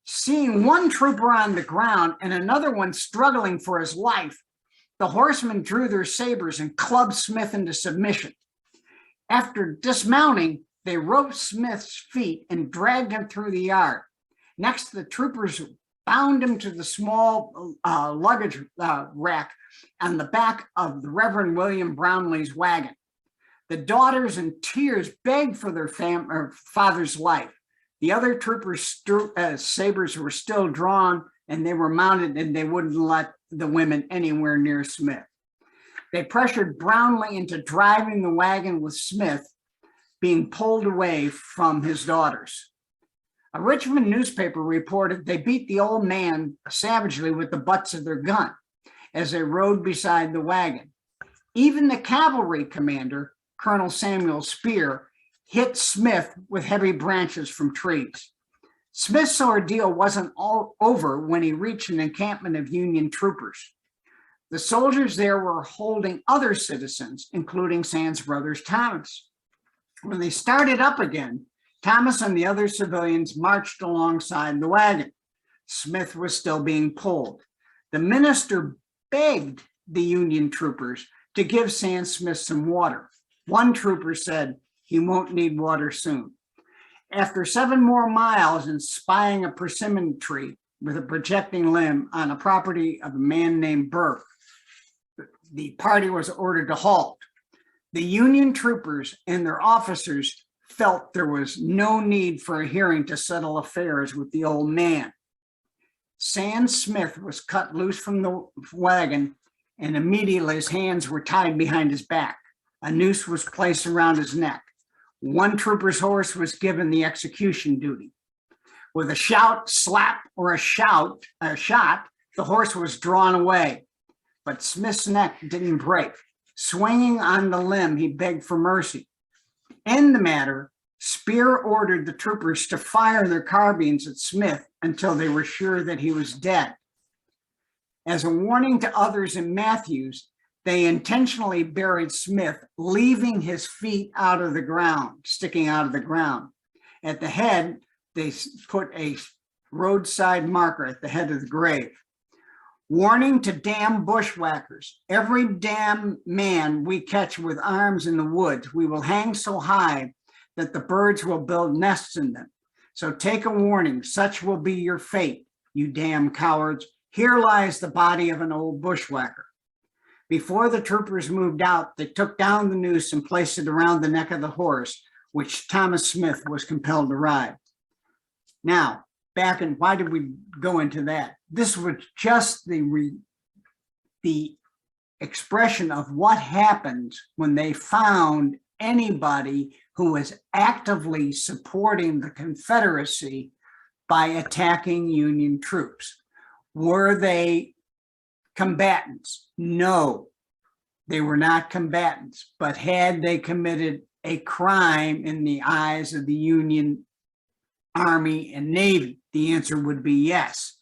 Seeing one trooper on the ground and another one struggling for his life, the horsemen drew their sabers and clubbed Smith into submission. After dismounting, they roped Smith's feet and dragged him through the yard. Next, the troopers bound him to the small luggage rack on the back of the Reverend William Brownlee's wagon. The daughters in tears begged for their father's life. The other troopers' sabers were still drawn and they were mounted and they wouldn't let the women anywhere near Smith. They pressured Brownlee into driving the wagon with Smith being pulled away from his daughters. A Richmond newspaper reported they beat the old man savagely with the butts of their gun as they rode beside the wagon. Even the cavalry commander, Colonel Samuel Spear, hit Smith with heavy branches from trees. Smith's ordeal wasn't all over when he reached an encampment of Union troopers. The soldiers there were holding other citizens, including Sand's brothers Thomas. When they started up again, Thomas and the other civilians marched alongside the wagon. Smith was still being pulled. The minister begged the Union troopers to give Sam Smith some water. One trooper said, "He won't need water soon." After 7 more miles and spying a persimmon tree with a projecting limb on a property of a man named Burke, the party was ordered to halt. The Union troopers and their officers felt there was no need for a hearing to settle affairs with the old man. Sam Smith was cut loose from the wagon, and immediately his hands were tied behind his back. A noose was placed around his neck. One trooper's horse was given the execution duty. With a shout, slap, or a shot, the horse was drawn away, but Smith's neck didn't break. Swinging on the limb, he begged for mercy. To end the matter, Spear ordered the troopers to fire their carbines at Smith until they were sure that he was dead. As a warning to others in Matthews, they intentionally buried Smith, leaving his feet out of the ground, sticking out of the ground. At the head, they put a roadside marker at the head of the grave. Warning to damn bushwhackers: every damn man we catch with arms in the woods, we will hang so high that the birds will build nests in them. So take a warning, such will be your fate, you damn cowards. Here lies the body of an old bushwhacker. Before the troopers moved out, they took down the noose and placed it around the neck of the horse, which Thomas Smith was compelled to ride. Now, back in, why did we go into that? This was just the expression of what happens when they found anybody who was actively supporting the Confederacy by attacking Union troops. Were they combatants? No, they were not combatants. But had they committed a crime in the eyes of the Union Army and Navy? The answer would be yes.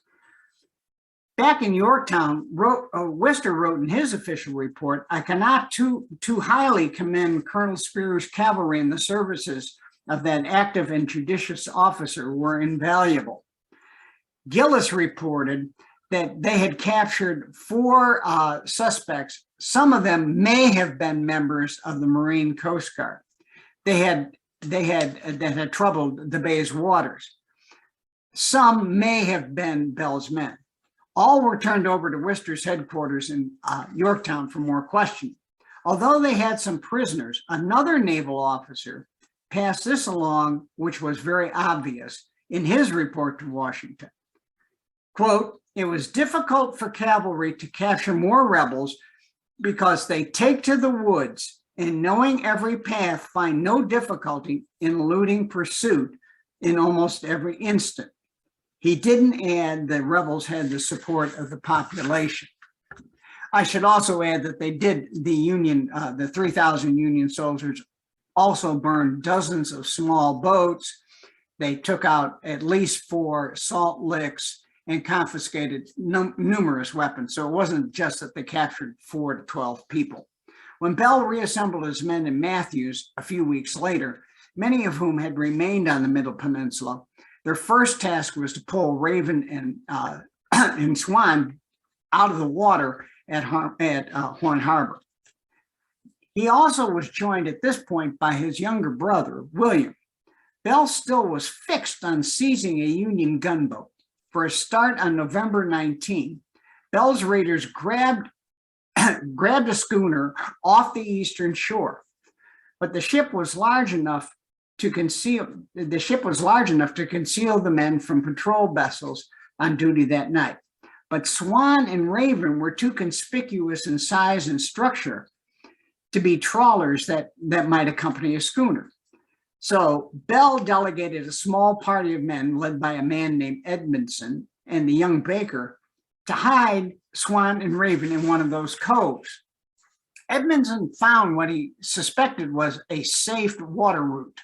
Back in Yorktown, Worcester wrote in his official report, "I cannot too highly commend Colonel Spear's cavalry, and the services of that active and judicious officer were invaluable." Gillis reported that they had captured 4 suspects. Some of them may have been members of the Marine Coast Guard. That had troubled the bay's waters. Some may have been Bell's men. All were turned over to Worcester's headquarters in Yorktown for more questioning. Although they had some prisoners, another naval officer passed this along, which was very obvious in his report to Washington. Quote, "It was difficult for cavalry to capture more rebels because they take to the woods and, knowing every path, find no difficulty in eluding pursuit in almost every instant." He didn't add the rebels had the support of the population. I should also add that they did, the 3,000 Union soldiers also burned dozens of small boats. They took out at least 4 salt licks and confiscated numerous weapons. So it wasn't just that they captured 4 to 12 people. When Bell reassembled his men in Matthews a few weeks later, many of whom had remained on the Middle Peninsula, their first task was to pull Raven and Swan out of the water at Horn Harbor. He also was joined at this point by his younger brother, William. Bell still was fixed on seizing a Union gunboat. For a start, on November 19, Bell's raiders grabbed a schooner off the eastern shore, but the ship was large enough to conceal the men from patrol vessels on duty that night. But Swan and Raven were too conspicuous in size and structure to be trawlers that might accompany a schooner. So Bell delegated a small party of men led by a man named Edmondson and the young Baker to hide Swan and Raven in one of those coves. Edmondson found what he suspected was a safe water route.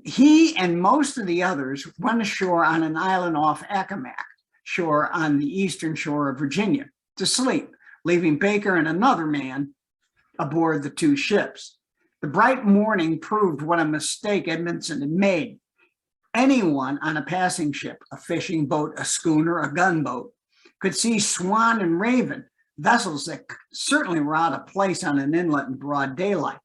He and most of the others went ashore on an island off Accomack shore on the eastern shore of Virginia to sleep, leaving Baker and another man aboard the two ships. The bright morning proved what a mistake Edmondson had made. Anyone on a passing ship, a fishing boat, a schooner, a gunboat, could see Swan and Raven, vessels that certainly were out of place on an inlet in broad daylight.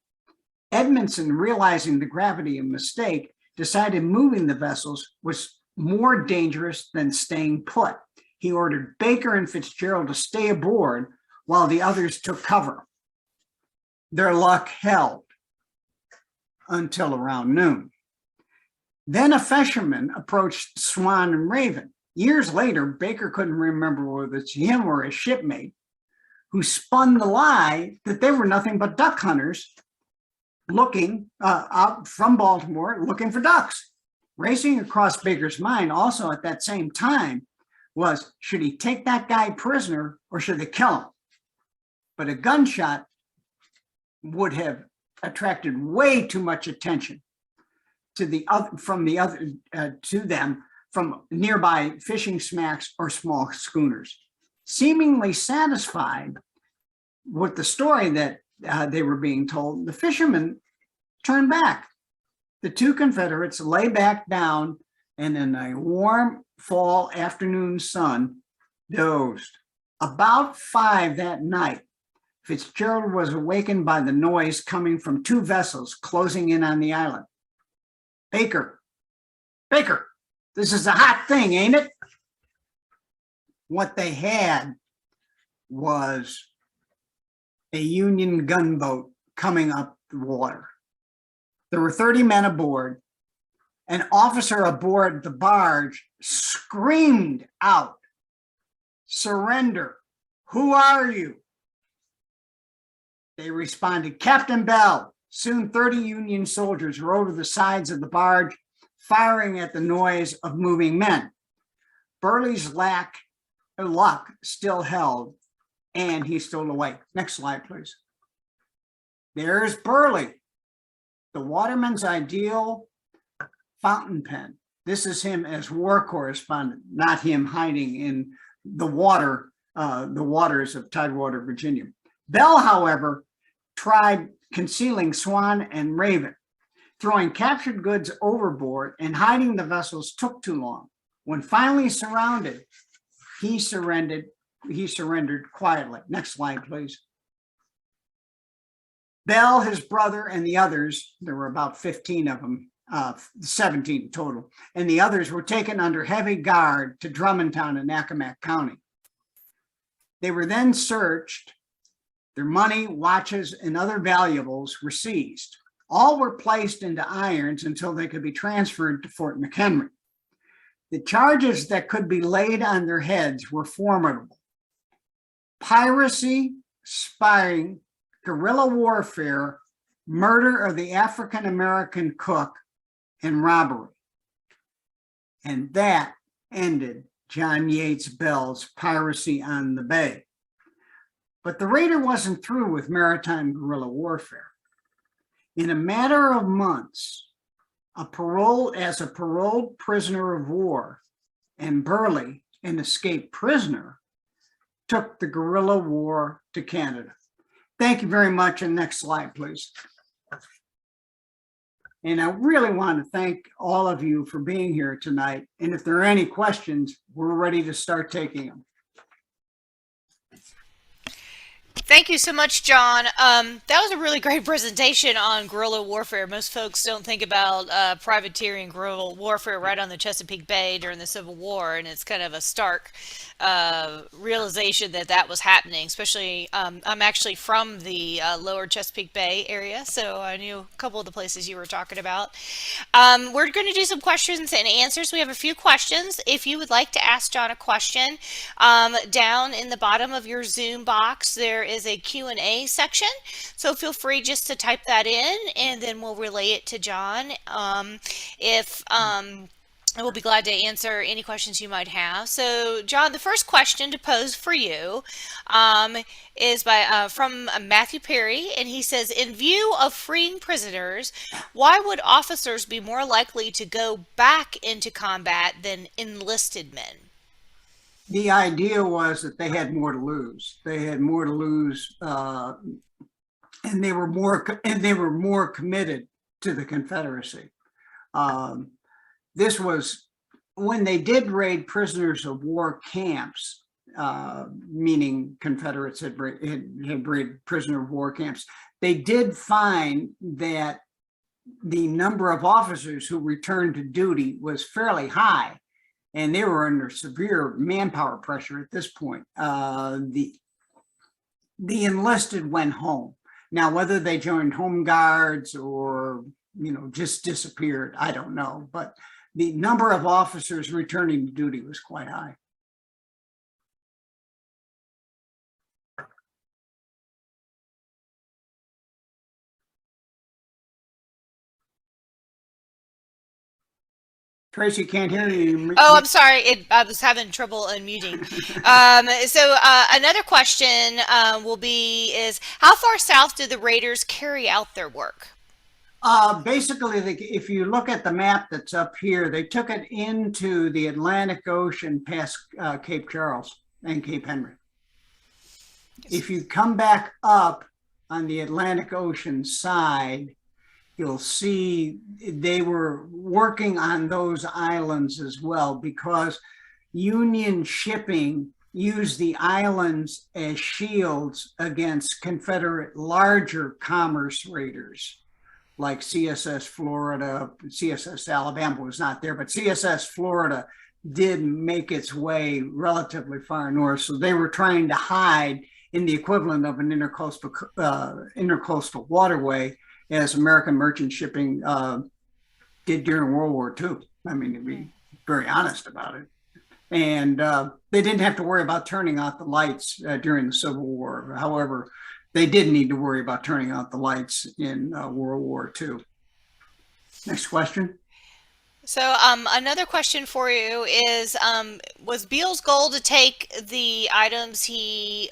Edmondson, realizing the gravity of the mistake, decided moving the vessels was more dangerous than staying put. He ordered Baker and Fitzgerald to stay aboard while the others took cover. Their luck held until around noon. Then a fisherman approached Swan and Raven. Years later, Baker couldn't remember whether it's him or his shipmate, who spun the lie that they were nothing but duck hunters looking out from Baltimore, looking for ducks. Racing across Baker's mind also at that same time was, should he take that guy prisoner or should they kill him? But a gunshot would have attracted way too much attention to them from nearby fishing smacks or small schooners. Seemingly satisfied with the story that they were being told, the fishermen turned back. The two Confederates lay back down and in a warm fall afternoon sun dozed. About 5 that night, Fitzgerald was awakened by the noise coming from two vessels closing in on the island. Baker, this is a hot thing, ain't it? What they had was a Union gunboat coming up the water. There were 30 men aboard. An officer aboard the barge screamed out, "Surrender! Who are you?" They responded, "Captain Bell." Soon 30 Union soldiers rode to the sides of the barge, firing at the noise of moving men. Burley's luck still held, and he stole away. Next slide, please. There's Burley, the waterman's ideal fountain pen. This is him as war correspondent, not him hiding in the waters of Tidewater, Virginia. Bell, however, tried concealing Swan and Raven. Throwing captured goods overboard and hiding the vessels took too long. When finally surrounded, he surrendered quietly. Next slide, please. Bell, his brother, and the others, there were about 15 of them, 17 total, and the others were taken under heavy guard to Drummondtown in Accomack County. They were then searched. Their money, watches, and other valuables were seized. All were placed into irons until they could be transferred to Fort McHenry. The charges that could be laid on their heads were formidable: piracy, spying, guerrilla warfare, murder of the African-American cook, and robbery. And that ended John Yates Bell's piracy on the Bay. But the raider wasn't through with maritime guerrilla warfare. In a matter of months, as a paroled prisoner of war, and Burley, an escaped prisoner, took the guerrilla war to Canada. Thank you very much. And next slide, please. And I really want to thank all of you for being here tonight. And if there are any questions, we're ready to start taking them. Thank you so much, John. That was a really great presentation on guerrilla warfare. Most folks don't think about privateering guerrilla warfare right on the Chesapeake Bay during the Civil War, and it's kind of a stark realization that that was happening. Especially, I'm actually from the lower Chesapeake Bay area, so I knew a couple of the places you were talking about. We're going to do some questions and answers. We have a few questions. If you would like to ask John a question, down in the bottom of your Zoom box, there is a Q&A section. So feel free just to type that in, and then we'll relay it to John. If I will be glad to answer any questions you might have. So, John, the first question to pose for you is from Matthew Perry, and he says, "In view of freeing prisoners, why would officers be more likely to go back into combat than enlisted men?" The idea was that they had more to lose. They had more to lose, and they were more committed to the Confederacy. This was when they did raid prisoners of war camps, meaning Confederates had raided prisoner of war camps. They did find that the number of officers who returned to duty was fairly high, and they were under severe manpower pressure at this point. The enlisted went home. Now, whether they joined home guards or just disappeared, I don't know, but the number of officers returning to duty was quite high. Tracy, can't hear you. Oh, I'm sorry. I was having trouble unmuting. Another question is how far south do the Raiders carry out their work? Basically, if you look at the map that's up here, they took it into the Atlantic Ocean past Cape Charles and Cape Henry. If you come back up on the Atlantic Ocean side, you'll see they were working on those islands as well, because Union shipping used the islands as shields against Confederate larger commerce raiders, like CSS Florida. CSS Alabama was not there, but CSS Florida did make its way relatively far north. So they were trying to hide in the equivalent of an intercoastal waterway, as American merchant shipping did during World War II. I mean, to be very honest about it. And they didn't have to worry about turning out the lights during the Civil War. However, they did need to worry about turning out the lights in World War II. Next question. So another question for you is, was Beall's goal to take the items he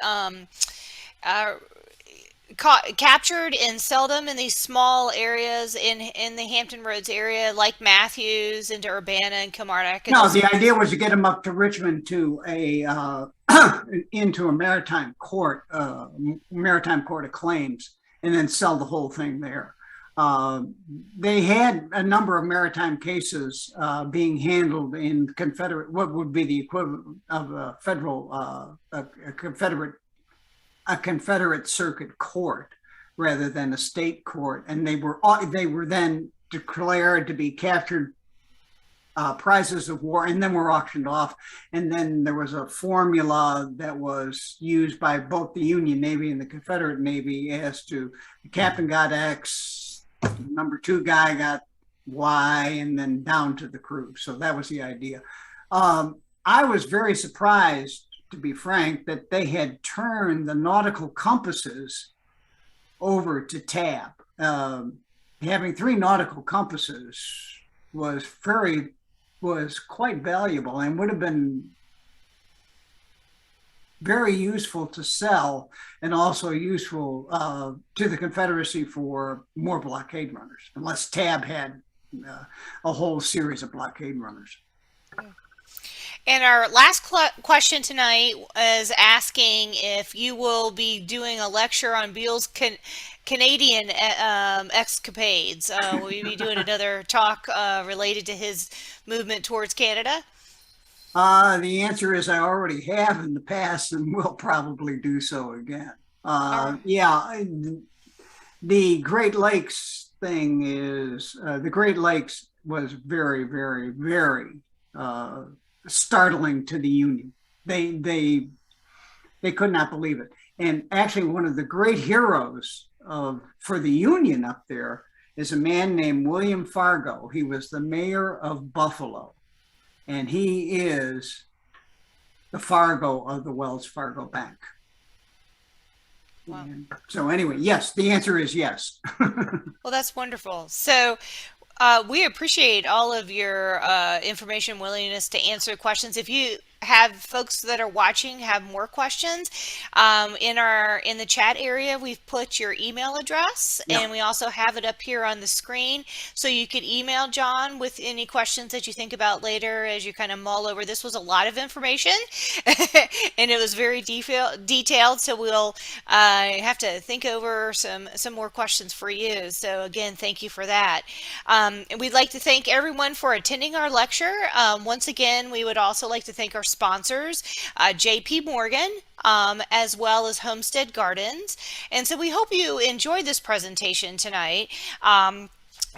captured and sell them in these small areas in the Hampton Roads area, like Matthews, into Urbana and Kilmarnock? No, the idea was to get them up to Richmond to into a maritime court of claims, and then sell the whole thing there. They had a number of maritime cases being handled in what would be the equivalent of a Confederate circuit court rather than a state court, and they were then declared to be captured prizes of war, and then were auctioned off. And then there was a formula that was used by both the Union Navy and the Confederate Navy as to the captain got X, number two guy got Y, and then down to the crew. So that was the idea. I was very surprised, to be frank, that they had turned the nautical compasses over to tab. Having 3 nautical compasses was quite valuable, and would have been very useful to sell, and also useful to the Confederacy for more blockade runners, unless tab had a whole series of blockade runners. And our last question tonight is asking if you will be doing a lecture on Beall's Canadian escapades. Will you be doing another talk related to his movement towards Canada? The answer is I already have in the past, and will probably do so again. right. Yeah, the Great Lakes thing is the Great Lakes was very, very, very startling to the Union. They could not believe it. And actually, one of the great heroes for the Union up there is a man named William Fargo. He was the mayor of Buffalo, and he is the Fargo of the Wells Fargo Bank. Wow. So anyway, yes, the answer is yes. Well, that's wonderful. So we appreciate all of your information, willingness to answer questions. If you have folks that are watching have more questions, in the chat area, we've put your email address, Yeah. and we also have it up here on the screen. So you could email John with any questions that you think about later as you kind of mull over. This was a lot of information, and it was very detailed. So we'll have to think over some more questions for you. So again, thank you for that. And we'd like to thank everyone for attending our lecture. Once again, we would also like to thank our sponsors, JP Morgan, as well as Homestead Gardens. And so we hope you enjoyed this presentation tonight.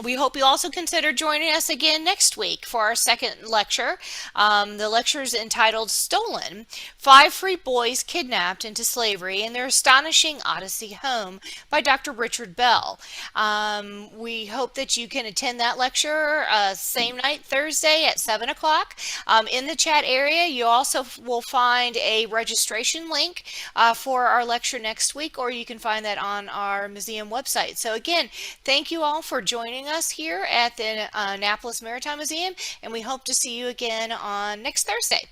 We hope you also consider joining us again next week for our second lecture. The lecture is entitled Stolen: 5 Free Boys Kidnapped into Slavery and Their Astonishing Odyssey Home by Dr. Richard Bell. We hope that you can attend that lecture same night, Thursday at 7 o'clock. In the chat area, you also will find a registration link for our lecture next week, or you can find that on our museum website. So again, thank you all for joining us here at the Annapolis Maritime Museum, and we hope to see you again on next Thursday.